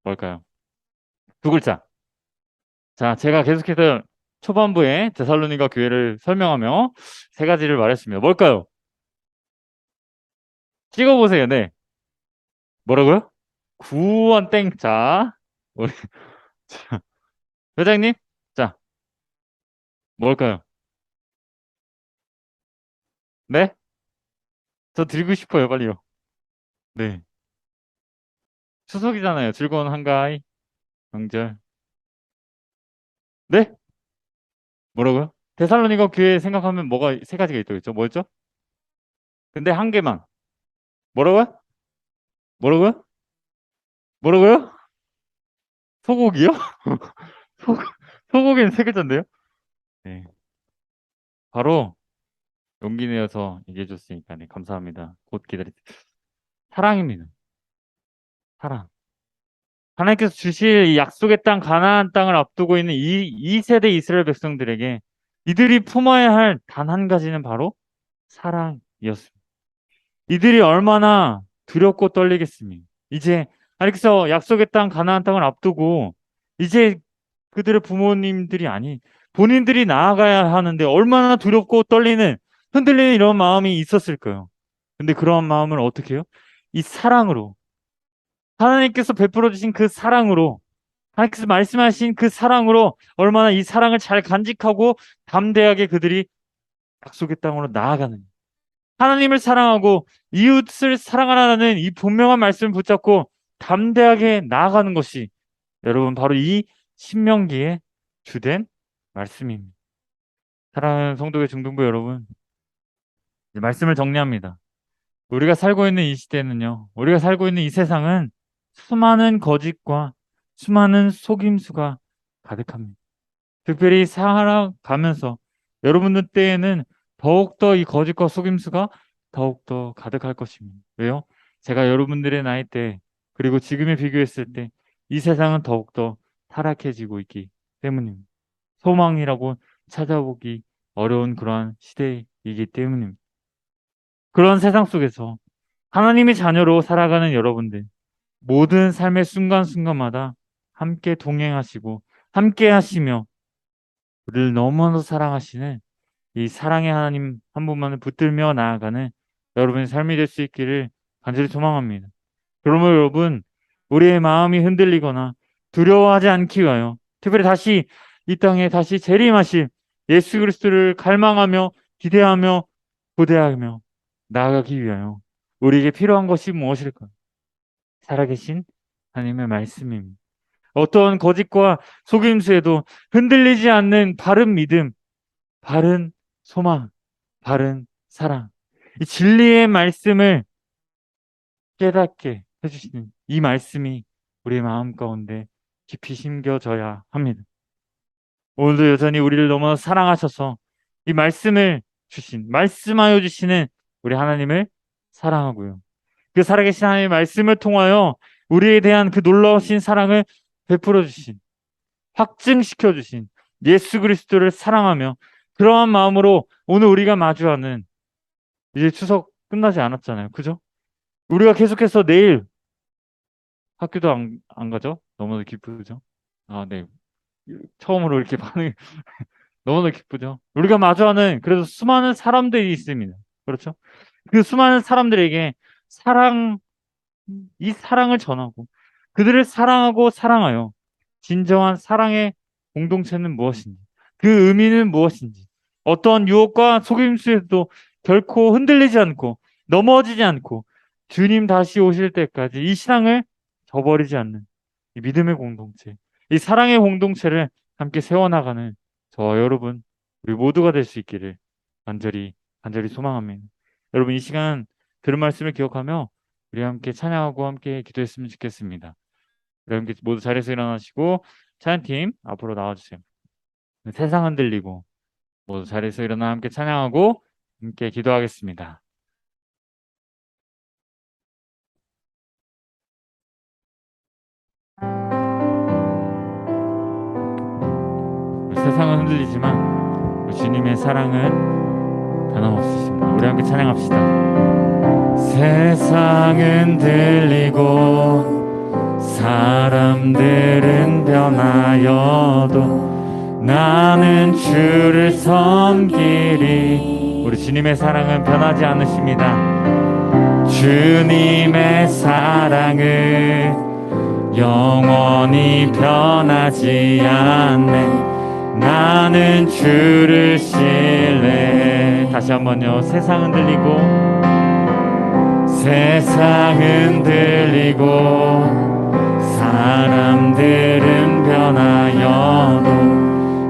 뭘까요? 두 글자. 자, 제가 계속해서 초반부에 데살로니가 교회를 설명하며 세 가지를 말했습니다. 뭘까요? 찍어보세요. 네. 뭐라고요? 구원 땡. 자, 우리 회장님. 자, 뭘까요? 네? 저 드리고 싶어요. 빨리요. 네. 추석이잖아요. 즐거운 한가위 명절. 네? 뭐라고요? 데살로니가 교회 생각하면 뭐가 세 가지가 있다고 했죠? 뭐였죠? 근데 한 개만. 뭐라고요? 뭐라고요? 뭐라고요? 소고기요? 소, 소고기는 세 글자인데요? 네. 바로 용기 내어서 얘기해 줬으니까 네, 감사합니다. 곧 기다릴게요. 사랑입니다. 사랑. 하나님께서 주실 이 약속의 땅 가나안 땅을 앞두고 있는 이 세대 이스라엘 백성들에게 이들이 품어야 할 단 한 가지는 바로 사랑이었습니다. 이들이 얼마나 두렵고 떨리겠습니까? 이제 하나님께서 약속의 땅 가나안 땅을 앞두고 이제 그들의 부모님들이 아닌 본인들이 나아가야 하는데 얼마나 두렵고 떨리는, 흔들리는 이런 마음이 있었을까요? 근데 그런 마음을 어떻게 해요? 이 사랑으로, 하나님께서 베풀어 주신 그 사랑으로, 하나님께서 말씀하신 그 사랑으로 얼마나 이 사랑을 잘 간직하고 담대하게 그들이 약속의 땅으로 나아가는, 하나님을 사랑하고 이웃을 사랑하라는 이 분명한 말씀을 붙잡고 담대하게 나아가는 것이 여러분 바로 이 신명기의 주된 말씀입니다. 사랑하는 성도의 중등부 여러분, 이제 말씀을 정리합니다. 우리가 살고 있는 이 시대는요, 우리가 살고 있는 이 세상은 수많은 거짓과 수많은 속임수가 가득합니다. 특별히 살아가면서 여러분들 때에는 더욱더 이 거짓과 속임수가 더욱더 가득할 것입니다. 왜요? 제가 여러분들의 나이 때 그리고 지금에 비교했을 때 이 세상은 더욱더 타락해지고 있기 때문입니다. 소망이라고 찾아보기 어려운 그러한 시대이기 때문입니다. 그런 세상 속에서 하나님의 자녀로 살아가는 여러분들, 모든 삶의 순간순간마다 함께 동행하시고 함께 하시며 우리를 너무나도 사랑하시는 이 사랑의 하나님 한 분만을 붙들며 나아가는 여러분의 삶이 될 수 있기를 간절히 소망합니다. 그러므로 여러분, 우리의 마음이 흔들리거나 두려워하지 않기 위하여, 특별히 다시 이 땅에 다시 재림하실 예수 그리스도를 갈망하며 기대하며 고대하며 나아가기 위하여 우리에게 필요한 것이 무엇일까요? 살아계신 하나님의 말씀입니다. 어떠한 거짓과 속임수에도 흔들리지 않는 바른 믿음, 바른 소망, 바른 사랑, 이 진리의 말씀을 깨닫게 해주시는 이 말씀이 우리의 마음 가운데 깊이 심겨져야 합니다. 오늘도 여전히 우리를 너무나 사랑하셔서 이 말씀을 말씀하여 주시는 우리 하나님을 사랑하고요. 그 살아계신 하나님의 말씀을 통하여 우리에 대한 그 놀라우신 사랑을 베풀어 주신, 확증시켜 주신 예수 그리스도를 사랑하며 그러한 마음으로 오늘 우리가 마주하는, 이제 추석 끝나지 않았잖아요. 그죠? 우리가 계속해서 내일 학교도 안 가죠? 너무나 기쁘죠? 아, 네. 처음으로 이렇게 반응이 너무나 기쁘죠? 우리가 마주하는 그래도 수많은 사람들이 있습니다. 그렇죠? 그 수많은 사람들에게 이 사랑을 전하고 그들을 사랑하고 사랑하여 진정한 사랑의 공동체는 무엇인지, 그 의미는 무엇인지, 어떠한 유혹과 속임수에도 결코 흔들리지 않고 넘어지지 않고 주님 다시 오실 때까지 이 신앙을 저버리지 않는 이 믿음의 공동체, 이 사랑의 공동체를 함께 세워나가는 저와 여러분, 우리 모두가 될 수 있기를 간절히 소망합니다. 여러분, 이 시간 들은 말씀을 기억하며 우리 함께 찬양하고 함께 기도했으면 좋겠습니다. 우리 함께 모두 자리에서 일어나시고 찬양팀 앞으로 나와주세요. 세상 흔들리고 모두 자리에서 일어나 함께 찬양하고 함께 기도하겠습니다. 세상은 흔들리지만 주님의 사랑은 변함없으십니다. 우리 함께 찬양합시다. 세상은 흔들리고 사람들은 변하여도 나는 주를 섬기리. 우리 주님의 사랑은 변하지 않으십니다. 주님의 사랑은 영원히 변하지 않네. 나는 주를 신뢰. 다시 한번요. 세상은 들리고 사람들은 변하여도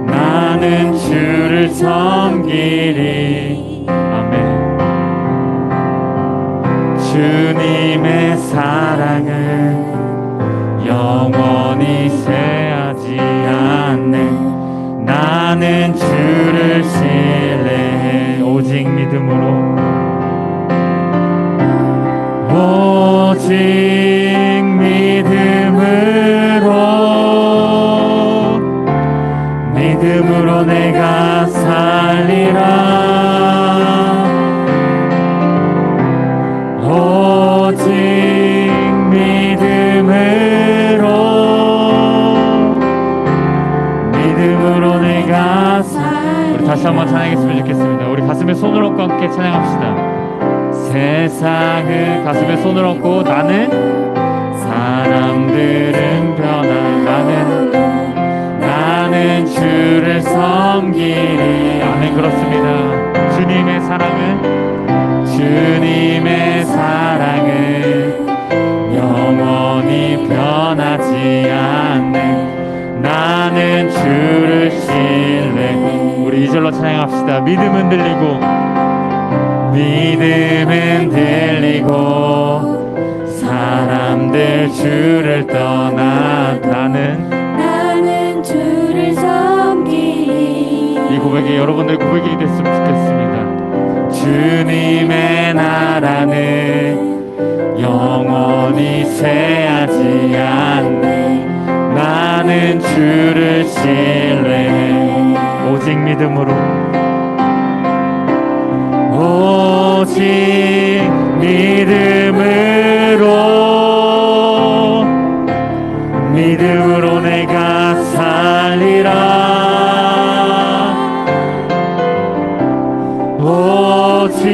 나는 주를 섬기리. 아멘. 주님의 사랑은 영원히 쇠하지 않네. 나는 주를 신뢰해. 오직 믿음으로 내가 살리라. 오직 믿음으로 내가 다시 한번 찬양했으면 좋겠습니다. 우리 가슴에 손을 얹고 함께 찬양합시다. 세상은 가슴에 손을 얹고 나는 사람들은 나는 주를 섬기리. 아멘. 그렇습니다. 주님의 사랑은 영원히 변하지 않네. 나는 주를 신뢰. 우리 2절로 찬양합시다. 믿음은 들리고 사람들 주를 떠나 나는 주를 섬기리. 이 고백이 여러분들의 고백이 됐으면 좋겠습니다. 주님의 나라는 영원히 쇠하지 않네. 나는 주를 신뢰해. 오직 믿음으로 내가 살리라. 오직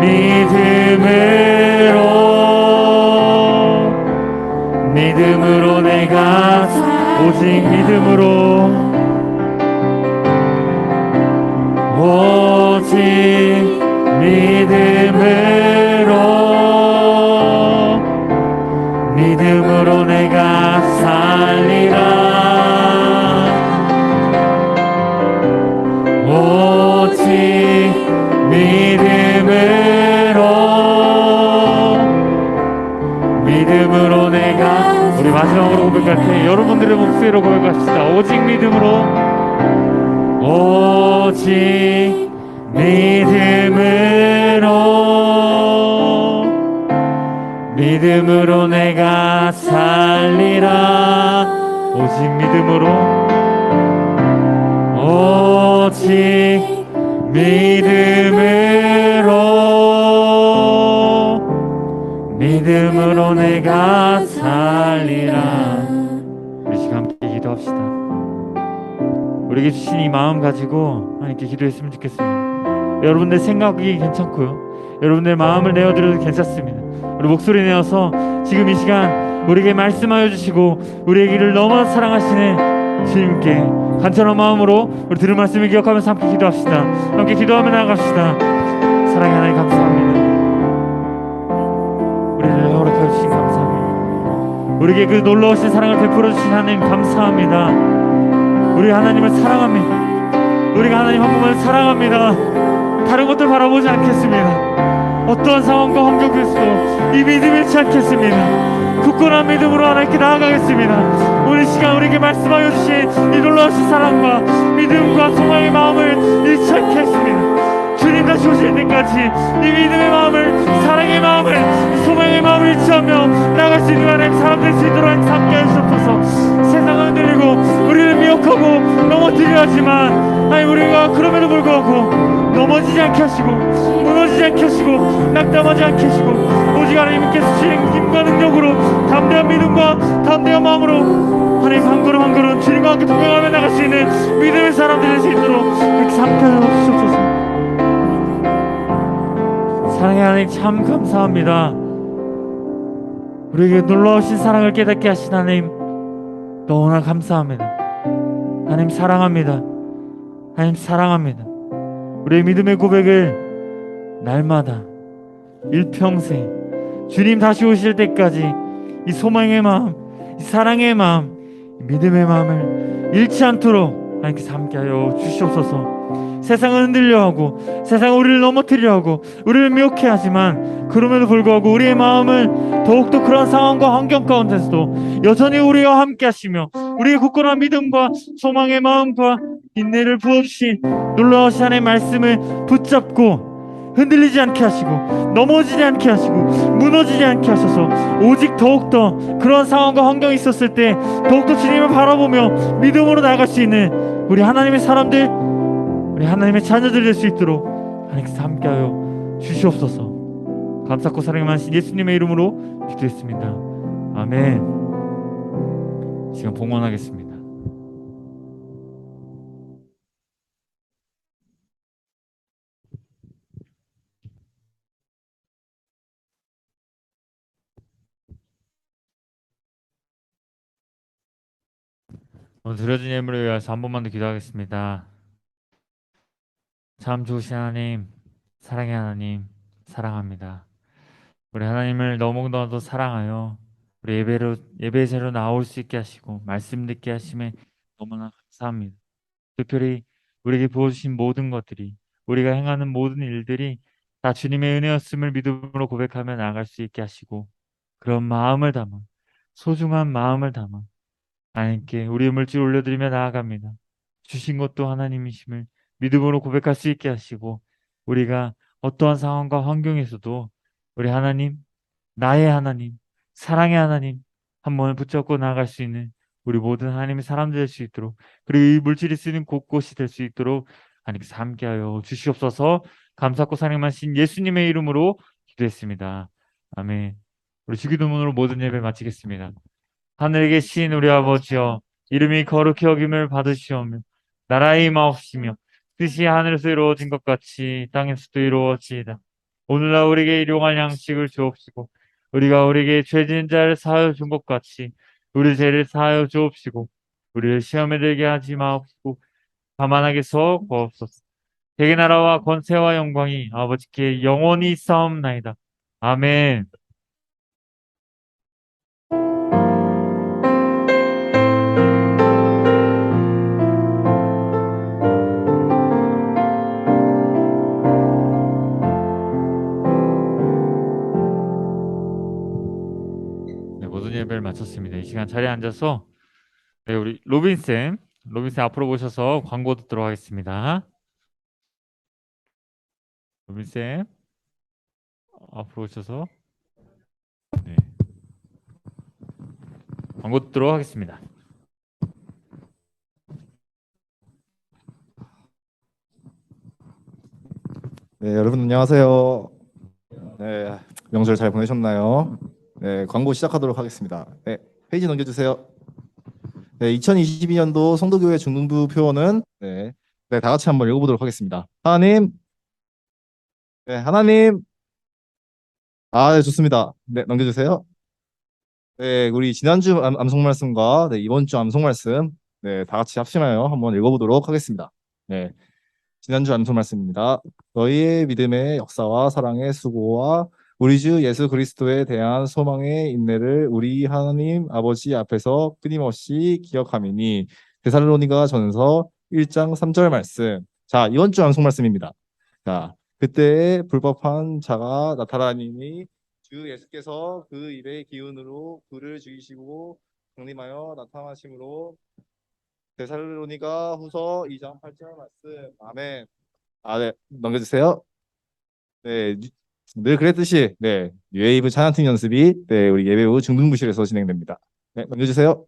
믿음으로 내가 오직 믿음으로 내가 살리라. 오직 믿음으로 내가. 우리 마지막으로 고백할 때 여러분들의 목소리로 고백합시다. 오직 믿음으로 내가 살리라. 오직 믿음으로 내가 살리라. 우리 시간 함께 기도합시다. 우리에게 주신 이 마음 가지고 하나님께 기도했으면 좋겠습니다. 여러분들 생각이 괜찮고요, 여러분들 마음을 내어드려도 괜찮습니다. 우리 목소리 내어서 지금 이 시간 우리에게 말씀하여 주시고 우리에게를 너무나 사랑하시는 주님께 간절한 마음으로 우리 들은 말씀을 기억하면서 함께 기도합시다. 함께 기도하며 나아갑시다. 사랑의 하나님 감사합니다. 우리를 허락해 주신 감사합니다. 우리에게 그 놀라우신 사랑을 베풀어 주신 하나님 감사합니다. 우리 하나님을 사랑합니다. 우리가 하나님 한 분만 사랑합니다. 다른 것들 바라보지 않겠습니다. 어떠한 상황과 환경 속에서도 이 믿음 잃지 않겠습니다. 굳건한 믿음으로 하나님께 나아가겠습니다. 우리 시간 우리에게 말씀하여 주신 이 놀라우신 사랑과 믿음과 소망의 마음을 잃지 않게 했습니다. 주님 다시 오실 때까지 이 믿음의 마음을, 사랑의 마음을, 소망의 마음을 잃지하며 나아갈 수 있는 하나님 사람 될 수 있도록 함께 하시옵소서. 세상을 흔들리고 우리를 미혹하고 넘어뜨리려 하지만 하나님, 우리가 그럼에도 불구하고 넘어지지 않게 하시고 무너지지 않게 하시고 낙담하지 않게 하시고 오직 하나님께서 주신 힘과 능력으로 담대한 믿음과 담대한 마음으로 하나님 한 걸음 한 걸음 주님과 함께 동행하며 나갈 수 있는 믿음의 사람들 될 수 있도록 그렇게 삼켜서 주옵소서. 사랑의 하나님 참 감사합니다. 우리에게 놀라우신 사랑을 깨닫게 하신 하나님 너무나 감사합니다. 하나님 사랑합니다. 하나님 사랑합니다. 우리의 믿음의 고백을 날마다 일평생 주님 다시 오실 때까지 이 소망의 마음, 이 사랑의 마음, 이 믿음의 마음을 잃지 않도록 하나님께서 함께하여 주시옵소서. 세상은 흔들려 하고 세상은 우리를 넘어뜨리려 하고 우리를 미혹해 하지만 그럼에도 불구하고 우리의 마음을 더욱더 그런 상황과 환경 가운데서도 여전히 우리와 함께 하시며 우리의 굳건한 믿음과 소망의 마음과 인내를 부어주신 놀라우신 하나님의 말씀을 붙잡고 흔들리지 않게 하시고 넘어지지 않게 하시고 무너지지 않게 하셔서 오직 더욱더 그런 상황과 환경이 있었을 때 더욱더 주님을 바라보며 믿음으로 나아갈 수 있는 우리 하나님의 사람들, 우리 하나님의 자녀들 될 수 있도록 하나님께서 함께하여 주시옵소서. 감사하고 사랑이 많으신 예수님의 이름으로 기도했습니다. 아멘. 지금 봉헌하겠습니다. 오늘 드려진 예물을 위해서 한 번만 더 기도하겠습니다. 참 좋으신 하나님, 사랑의 하나님, 사랑합니다. 우리 하나님을 너무나도 사랑하여 우리 예배 자리로 나올 수 있게 하시고 말씀 듣게 하심에 너무나 감사합니다. 특별히 우리에게 부어주신 모든 것들이, 우리가 행하는 모든 일들이 다 주님의 은혜였음을 믿음으로 고백하며 나아갈 수 있게 하시고, 그런 마음을 담아, 소중한 마음을 담아 하나님께 우리의 물질 올려드리며 나아갑니다. 주신 것도 하나님이심을 믿음으로 고백할 수 있게 하시고, 우리가 어떠한 상황과 환경에서도 우리 하나님, 나의 하나님, 사랑의 하나님 한 번을 붙잡고 나아갈 수 있는 우리 모든 하나님의 사람들 될 수 있도록, 그리고 이 물질이 쓰는 곳곳이 될 수 있도록 하나님께서 함께하여 주시옵소서. 감사하고 사랑하신 예수님의 이름으로 기도했습니다. 아멘. 우리 주기도문으로 모든 예배 마치겠습니다. 하늘에 계신 우리 아버지여, 이름이 거룩히 여김을 받으시오며 나라의 임하옵시며 뜻이 하늘에서 이루어진 것 같이 땅에서도 이루어지이다. 오늘날 우리에게 일용할 양식을 주옵시고, 우리가 우리에게 죄 지은 자를 사하여 준 것 같이 우리 죄를 사하여 주옵시고, 우리를 시험에 들게 하지 마옵시고 다만 하게서 구하옵소서. 대개 나라와 권세와 영광이 아버지께 영원히 있사옵나이다. 아멘. 네, 모든 예배를 마쳤습니다. 이 시간 자리에 앉아서 네, 우리 로빈쌤 앞으로 모셔서 광고 듣도록 하겠습니다. 로빈쌤 앞으로 오셔서 네, 광고 듣도록 하겠습니다. 네, 여러분 안녕하세요. 네, 명절 잘 보내셨나요? 네, 광고 시작하도록 하겠습니다. 네, 페이지 넘겨주세요. 네, 2022년도 성도교회 중등부 표어는 다 같이 한번 읽어보도록 하겠습니다. 하나님, 하나님. 네, 좋습니다. 네, 넘겨주세요. 네, 우리 지난주 암송 말씀과 이번 주 암송 말씀, 다 같이 합심하여 한번 읽어보도록 하겠습니다. 네, 지난주 암송 말씀입니다. 너희의 믿음의 역사와 사랑의 수고와 우리 주 예수 그리스도에 대한 소망의 인내를 우리 하나님 아버지 앞에서 끊임없이 기억함이니. 데살로니가 전서 1장 3절 말씀. 자, 이번 주 암송 말씀입니다. 자, 그때 불법한 자가 나타나니 주 예수께서 그 입의 기운으로 불을 죽이시고 강림하여 나타나심으로. 데살로니가 후서 2장 8절 말씀. 아멘. 네, 넘겨주세요. 네, 늘 그랬듯이 뉴웨이브 찬양팀 연습이 우리 예배 후 중등부실에서 진행됩니다. 네, 넘겨주세요.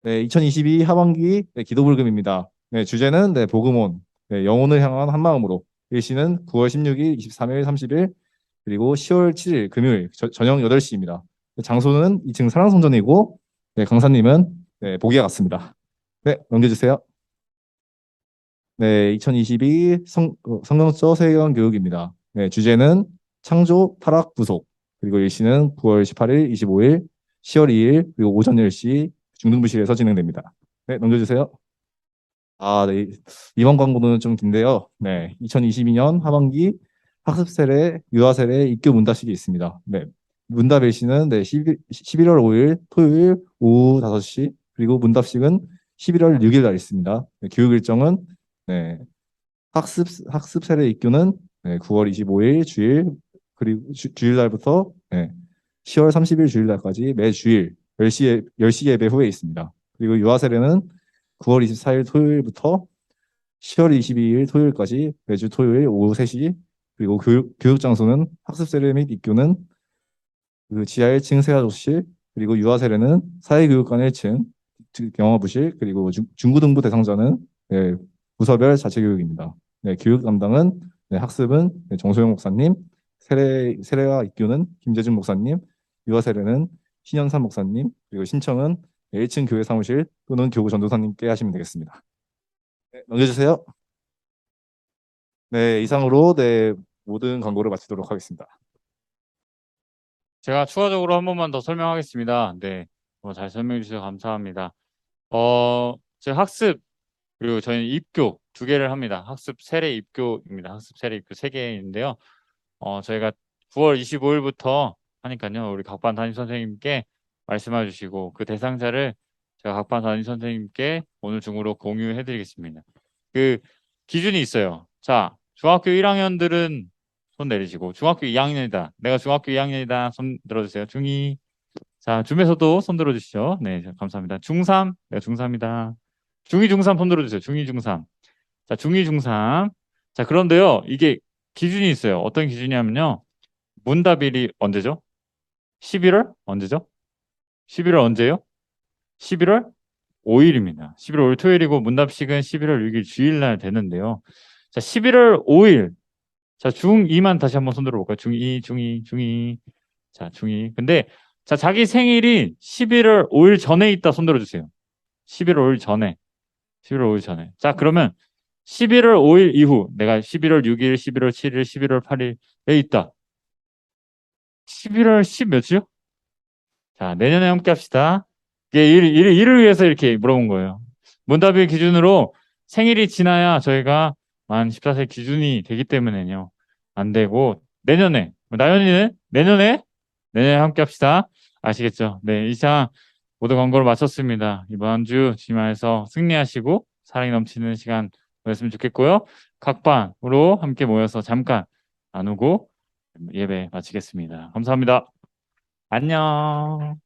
네, 2022 하반기 기도 불금입니다. 네, 주제는 복음온, 영혼을 향한 한 마음으로. 일시는 9월 16일, 23일, 30일, 그리고 10월 7일 금요일 저녁 8시입니다. 장소는 2층 사랑성전이고 강사님은 보기와 같습니다. 네, 넘겨주세요. 네, 2022 성경적 세계관 교육입니다. 네, 주제는 창조 타락 부속. 그리고 일시는 9월 18일, 25일, 10월 2일, 그리고 오전 10시 중등부실에서 진행됩니다. 네, 넘겨주세요. 네, 이번 광고는 좀 긴데요. 네, 2022년 하반기 학습 세례, 유아 세례 입교 문답식이 있습니다. 네, 문답 일시는 11월 5일 토요일 오후 5시, 그리고 문답식은 11월 6일 날 있습니다. 네, 교육 일정은 학습 세례 입교는 9월 25일 주일, 그리고 주일 날부터 10월 30일 주일 날까지 매 주일 10시 예배 후에 있습니다. 그리고 유아 세례는 9월 24일 토요일부터 10월 22일 토요일까지 매주 토요일 오후 3시, 그리고 교육 장소는 학습 세례 및 입교는 그 지하 1층 세아조실, 그리고 유아 세례는 사회교육관 1층 영어부실, 그리고 중고등부 대상자는 부서별 자체교육입니다. 네, 교육 담당은 학습은 정소영 목사님, 세례와 입교는 김재준 목사님, 유아 세례는 신현산 목사님, 그리고 신청은 1층 교회 사무실 또는 교구 전도사님께 하시면 되겠습니다. 네, 넘겨주세요. 네, 이상으로 모든 광고를 마치도록 하겠습니다. 제가 추가적으로 한 번만 더 설명하겠습니다. 네, 잘 설명해 주셔서 감사합니다. 저희 학습 그리고 저희는 입교 두 개를 합니다. 학습 세례 입교입니다. 학습 세례 입교 세 개인데요. 저희가 9월 25일부터 하니까요. 우리 각반 담임 선생님께 말씀해 주시고 그 대상자를 제가 각반 담임 선생님께 오늘 중으로 공유해 드리겠습니다. 그 기준이 있어요. 자, 중학교 1학년들은 손 내리시고 중학교 2학년이다. 내가 중학교 2학년이다. 손 들어주세요. 중2. 자, 줌에서도 손 들어주시죠. 네, 감사합니다. 중3, 내가 중3이다. 중2, 중3 손 들어주세요. 중2, 중3. 자, 중2, 중3. 자, 그런데요, 이게 기준이 있어요. 어떤 기준이냐면요. 문답일이 언제죠? 11월? 언제죠? 11월 언제요? 11월 5일입니다. 11월 5일 토요일이고 문답식은 11월 6일 주일날 되는데요. 자, 11월 5일. 자, 중2만 다시 한번 손 들어볼까요? 중2, 중2, 중2. 자, 중2. 근데 자, 자기 생일이 11월 5일 전에 있다 손 들어주세요. 11월 5일 전에. 11월 5일 전에. 자, 그러면 11월 5일 이후 내가 11월 6일, 11월 7일, 11월 8일에 있다. 11월 10 며칠요? 자, 내년에 함께 합시다. 이게 일을 위해서 이렇게 물어본 거예요. 문답일 기준으로 생일이 지나야 저희가 만 14세 기준이 되기 때문에요. 안 되고 내년에 나연이는 내년에 함께 합시다. 아시겠죠? 네, 이상 모두 광고를 마쳤습니다. 이번 주 지마에서 승리하시고 사랑이 넘치는 시간 보냈으면 좋겠고요. 각 반으로 함께 모여서 잠깐 나누고 예배 마치겠습니다. 감사합니다. 안녕.